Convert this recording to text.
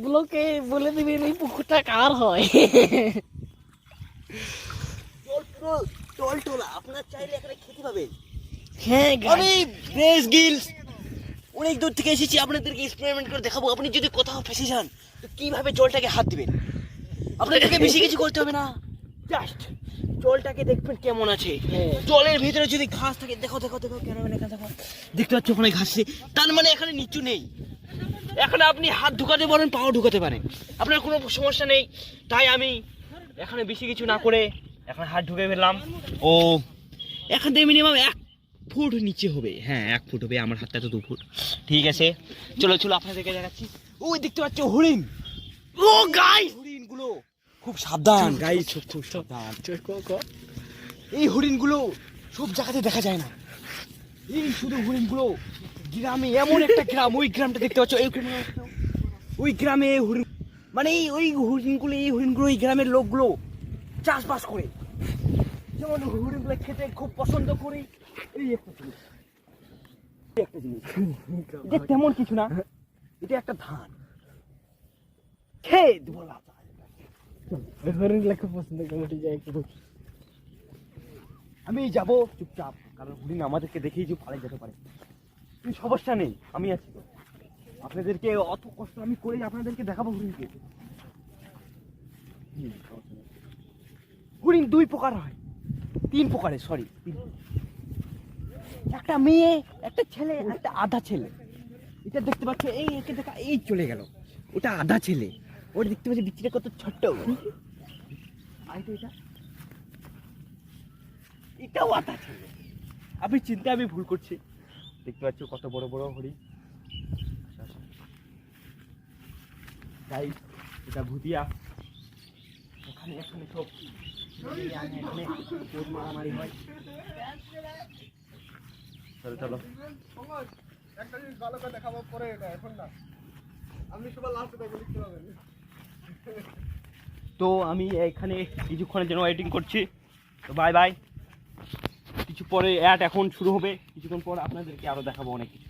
গুলোকে বলে দিবেন এই পুকুরটা কার হয়। টলটোলা আপনার চাইলে এখানে খেতে পাবেন। হ্যাঁ আমি ব্রেস গিলস অনেক দূর থেকে এসেছি আপনাদেরকে এক্সপেরিমেন্ট করে দেখাবো। আপনি যদি কোথাও ফেসে যান তো কিভাবে জলটাকে হাত দিবেন। আপনাদেরকে বেশি কিছু করতে হবে না, জাস্ট জলটাকে দেখবেন কেমন আছে। জলের ভিতরে যদি ঘাস থাকে, দেখো দেখো দেখো কেন দেখো, দেখতে পাচ্ছ ওখানে ঘাস, তার মানে এখানে নিচু নেই। এখানে আপনি হাত ঢুকাতে পারেন, পাও ঢুকাতে পারেন, আপনার কোনো সমস্যা নেই। তাই আমি এখানে বেশি কিছু না করে এখন হাত ঢুকে ফেললাম। ও এখান থেকে মিনিমাম 1 ফুট নিচে হবে। হ্যাঁ 1 ফুট হবে, আমার হাতটা তো 2 ফুট। ঠিক আছে, চলো চলো আপনাদেরকে দেখাচ্ছি। ওই দেখতে পাচ্ছ হরিণ। ও গাইস, হরিণগুলো খুব সাবধান গাইস, খুব সাবধান। এই হরিণগুলো সব জায়গাতে দেখা যায় না। এই শুধু হরিণগুলো গ্রামে, এমন একটা গ্রাম, ওই গ্রামটা দেখতে পাচ্ছ, ওই গ্রামে হরিণ, মানে ওই হরিণগুলো এই গ্রামের লোকগুলো চাষবাস করে, যেমন হরিণগুলো খেতে খুব পছন্দ করে। এই একটা জিনিস, এটা তেমন কিছু না, এটা একটা ধান খেত বলা যায়। পছন্দ করে যায় একটু। আমি যাব চুপচাপ, কারণ হরিণ আমাদেরকে দেখেই যে পালিয়ে যেতে পারে। কোনো সমস্যা নেই, আমি আছি তো। আপনাদেরকে অত কষ্ট আমি করেই আপনাদেরকে দেখাবো হরিণকে। হরিণ 2 প্রকার হয়, 3 প্রকারের, সরি, একটা মেয়ে, একটা ছেলে, একটা আধা ছেলে। এটা দেখতে পাচ্ছ, এই একে দেখা, এই চলে গেল, ওটা আধা ছেলে। ওটা দেখতে পাচ্ছি বিচিটা কত ছোট্ট। আর এটা, এটাও আধা ছেলে। আপনি চিন্তা, আমি ভুল করছি। দেখতে পাচ্ছ কত বড় বড় হরিণ। তাই এটা ভুতিয়া, এখানে এখানে সব এখানে মারামারি হয়। চলো চলো, একটা জিনিস ভালো করে দেখাবো পরে, এটা এখন না, আপনি সবার লাস্টে দেখে লিখতে পারবেন। তো আমি এখানে কিছুক্ষণের জন্য ওয়েটিং করছি। তো বাই বাই, কিছু পরে অ্যাড এখন শুরু হবে, কিছুক্ষণ পর আপনাদেরকে আরো দেখাবো অনেক কিছু।